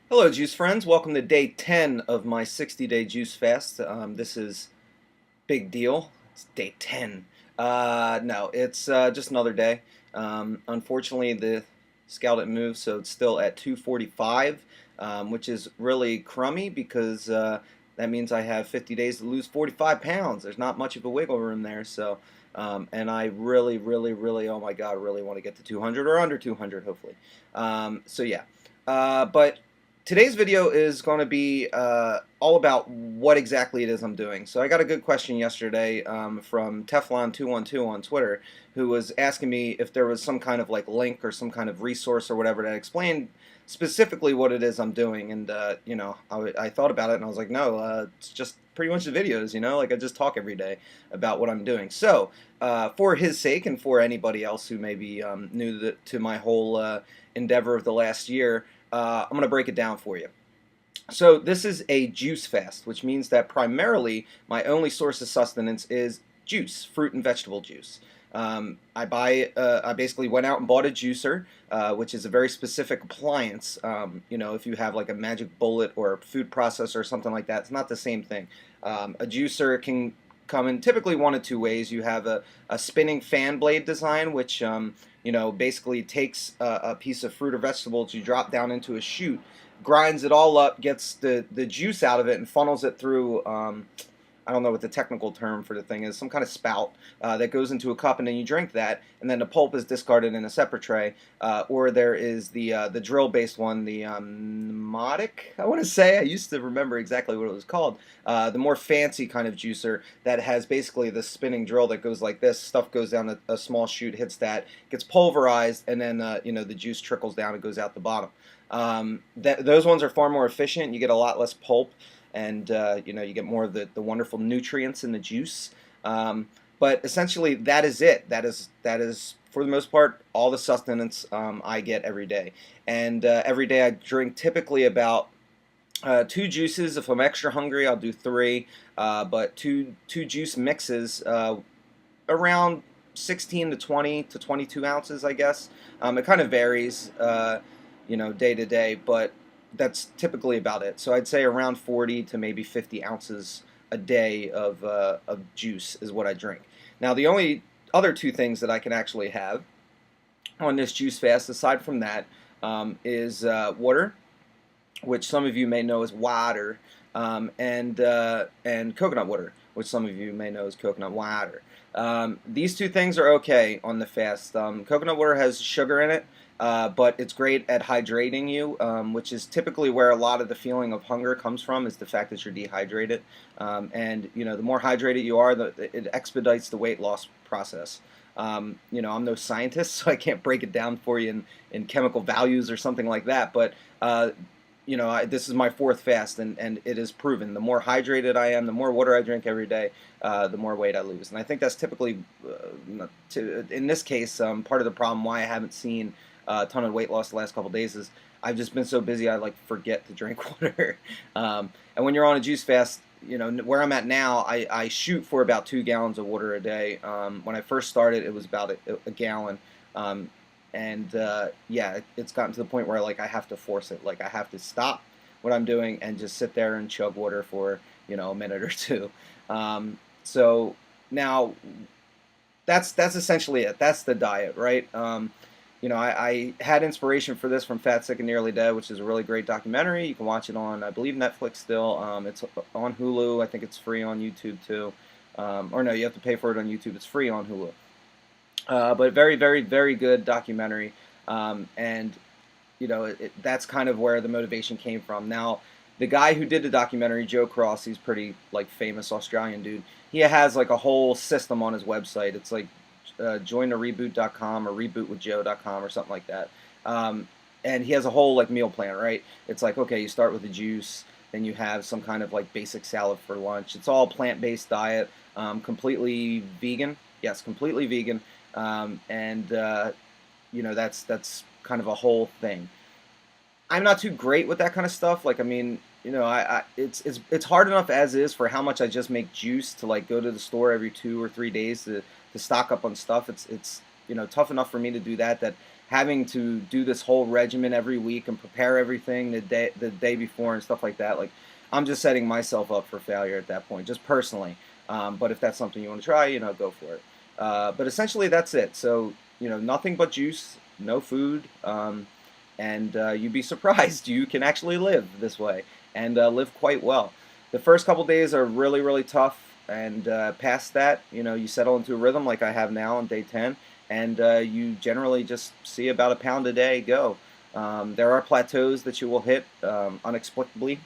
Hello, juice friends. Welcome to day 10 of my 60-day juice fast. This is big deal. It's day 10. No, it's just another day. Unfortunately, the scale didn't move, so it's still at 245, which is really crummy because that means I have 50 days to lose 45 pounds. There's not much of a wiggle room there. And I really, really, really, oh my God, really want to get to 200 or under 200, hopefully. Yeah. But today's video is going to be all about what exactly it is I'm doing. So I got a good question yesterday from Teflon212 on Twitter, who was asking me if there was some kind of like link or some kind of resource or whatever that explained specifically what it is I'm doing. And I thought about it and I was like, no, it's just pretty much the videos. Like I just talk every day about what I'm doing. So for his sake and for anybody else who may be new to my whole endeavor of the last year. I'm going to break it down for you. So this is a juice fast, which means that primarily my only source of sustenance is juice, fruit and vegetable juice. I basically went out and bought a juicer, which is a very specific appliance. If you have like a magic bullet or a food processor or something like that, it's not the same thing. A juicer can come in typically one of two ways. You have a spinning fan blade design, which basically takes a piece of fruit or vegetables you drop down into a chute, grinds it all up, gets the juice out of it, and funnels it through. I don't know what the technical term for the thing is, some kind of spout that goes into a cup, and then you drink that, and then the pulp is discarded in a separate tray. Or there is the drill-based one, the Modic, I want to say. I used to remember exactly what it was called. The more fancy kind of juicer that has basically the spinning drill that goes like this. Stuff goes down a small chute, hits that, gets pulverized, and then the juice trickles down and goes out the bottom. Those ones are far more efficient. You get a lot less pulp, and you get more of the wonderful nutrients in the juice. But essentially, that is it. That is for the most part all the sustenance I get every day. And every day I drink typically about two juices. If I'm extra hungry, I'll do three. But two juice mixes around 16 to 20 to 22 ounces, I guess. It kind of varies, day to day, but that's typically about it. So I'd say around 40 to maybe 50 ounces a day of juice is what I drink. Now, the only other two things that I can actually have on this juice fast, aside from that, is water, which some of you may know as water, and coconut water, which some of you may know as coconut water. These two things are okay on the fast. Coconut water has sugar in it, but it's great at hydrating you, which is typically where a lot of the feeling of hunger comes from, is the fact that you're dehydrated. And the more hydrated you are, it expedites the weight loss process. I'm no scientist, so I can't break it down for you in chemical values or something like that. But this is my fourth fast, and it is proven. The more hydrated I am, the more water I drink every day, the more weight I lose. And I think that's typically, in this case, part of the problem why I haven't seen a ton of weight loss the last couple of days is I've just been so busy I like forget to drink water. And when you're on a juice fast, where I'm at now, I shoot for about 2 gallons of water a day. When I first started, it was about a gallon. It's gotten to the point where like I have to force it. Like I have to stop what I'm doing and just sit there and chug water for a minute or two. So now that's essentially it. That's the diet, right? I had inspiration for this from Fat, Sick, and Nearly Dead, which is a really great documentary. You can watch it on, I believe, Netflix still. It's on Hulu. I think it's free on YouTube too. Or no, you have to pay for it on YouTube. It's free on Hulu. But very, very, very good documentary. That's kind of where the motivation came from. Now, the guy who did the documentary, Joe Cross, he's pretty like famous Australian dude. He has like a whole system on his website. It's like jointhereboot.com or rebootwithjoe.com or something like that. And he has a whole like meal plan, right? It's like, okay, you start with the juice, then you have some kind of like basic salad for lunch. It's all plant-based diet, completely vegan. Yes, completely vegan. That's kind of a whole thing. I'm not too great with that kind of stuff. Like, I mean, it's hard enough as is for how much I just make juice to like go to the store every 2 or 3 days to stock up on stuff. It's tough enough for me to do that having to do this whole regimen every week and prepare everything the day before and stuff like that, like I'm just setting myself up for failure at that point, just personally. But if that's something you want to try, go for it. But essentially, that's it. So, nothing but juice, no food, and you'd be surprised you can actually live this way and live quite well. The first couple days are really, really tough, and past that, you settle into a rhythm like I have now on day 10, and you generally just see about a pound a day go. There are plateaus that you will hit inexplicably,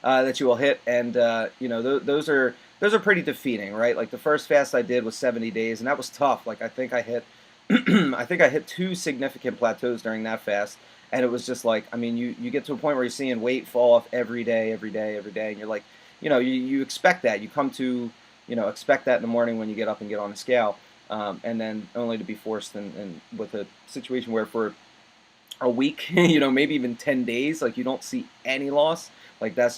that you will hit, and those are pretty defeating, right? Like the first fast I did was 70 days, and that was tough. Like I think I hit, I think I hit two significant plateaus during that fast, and it was just like, I mean, you get to a point where you're seeing weight fall off every day, every day, every day, and you're like, you expect that. You come to, expect that in the morning when you get up and get on the scale, and then only to be forced in with a situation where for a week, maybe even 10 days, like you don't see any loss, like that's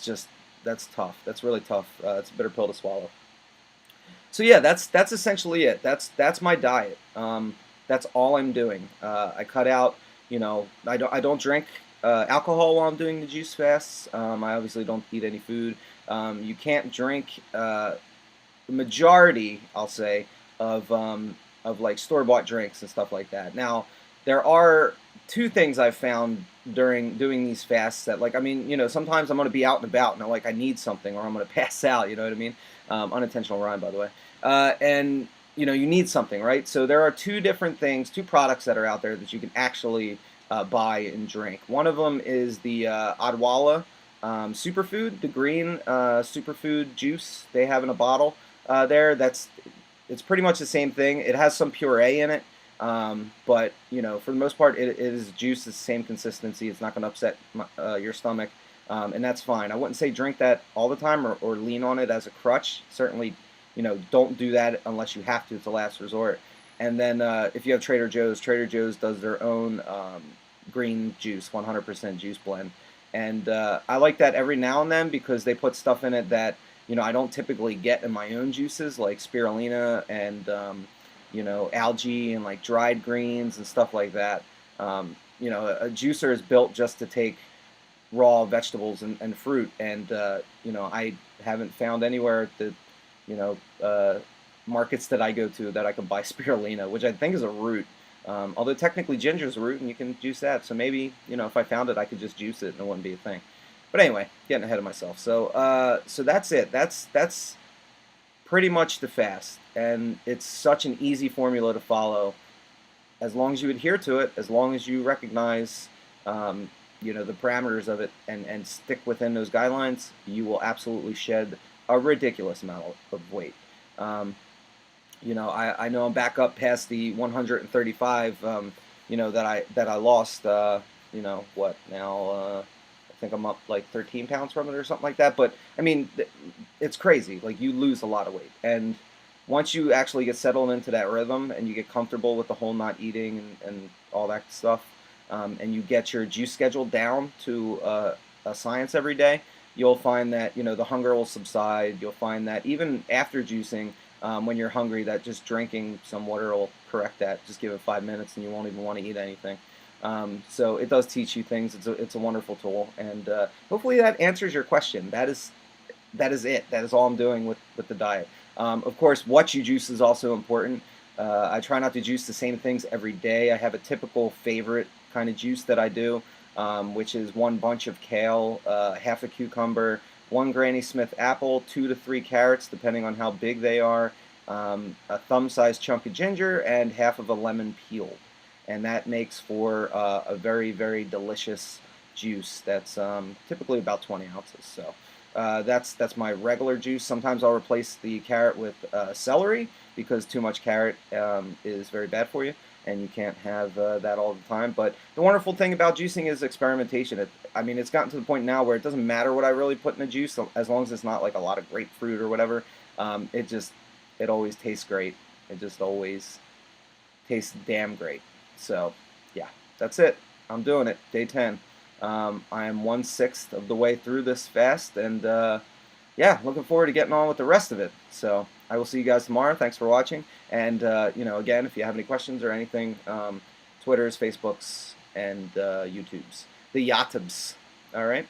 tough. That's really tough. It's a bitter pill to swallow. So yeah, that's essentially it. That's my diet. That's all I'm doing. I cut out. I don't drink alcohol while I'm doing the juice fasts. I obviously don't eat any food. You can't drink the majority, I'll say, of like store bought drinks and stuff like that. Now, there are two things I've found during doing these fasts that, like, I mean, sometimes I'm going to be out and about and I need something or I'm going to pass out. You know what I mean? Unintentional rhyme, by the way. And you need something, right? So there are two different things, two products that are out there that you can actually buy and drink. One of them is the Odwalla superfood, the green superfood juice they have in a bottle there. It's pretty much the same thing. It has some puree in it, but for the most part, it is juice. It's the same consistency. It's not going to upset your stomach, and that's fine. I wouldn't say drink that all the time or lean on it as a crutch. Certainly, don't do that unless you have to. It's a last resort. And then if you have Trader Joe's does their own green juice, 100% juice blend, and I like that every now and then because they put stuff in it that I don't typically get in my own juices, like spirulina and algae and like dried greens and stuff like that. A juicer is built just to take raw vegetables and fruit, and I haven't found anywhere at the markets that I go to that I can buy spirulina, which I think is a root. Although technically ginger is a root and you can juice that, so maybe if I found it, I could just juice it and it wouldn't be a thing. But anyway, getting ahead of myself. So that's it. That's pretty much the fast, and it's such an easy formula to follow. As long as you adhere to it, as long as you recognize, the parameters of it, and stick within those guidelines, you will absolutely shed a ridiculous amount of weight. I know I'm back up past the 135, that I lost. What now? I think I'm up like 13 pounds from it or something like that. But I mean, it's crazy. Like you lose a lot of weight, and once you actually get settled into that rhythm and you get comfortable with the whole not eating and all that stuff, and you get your juice schedule down to a science every day, you'll find that the hunger will subside. You'll find that even after juicing, when you're hungry, that just drinking some water will correct that. Just give it 5 minutes and you won't even want to eat anything. So it does teach you things. It's a wonderful tool, and hopefully that answers your question. That is it. That is all I'm doing with the diet. Of course, what you juice is also important. I try not to juice the same things every day. I have a typical favorite kind of juice that I do, which is one bunch of kale, half a cucumber, one Granny Smith apple, 2 to 3 carrots, depending on how big they are, a thumb-sized chunk of ginger, and half of a lemon peeled. And that makes for a very, very delicious juice that's typically about 20 ounces. So that's my regular juice. Sometimes I'll replace the carrot with celery because too much carrot is very bad for you, and you can't have that all the time. But the wonderful thing about juicing is experimentation. It's gotten to the point now where it doesn't matter what I really put in a juice, as long as it's not like a lot of grapefruit or whatever. It always tastes great. It just always tastes damn great. So, yeah, that's it. I'm doing it. Day 10. I am 1/6 of the way through this fast, and yeah, looking forward to getting on with the rest of it. So, I will see you guys tomorrow. Thanks for watching. And, again, if you have any questions or anything, Twitters, Facebooks, and YouTubes. The Yatubs. All right?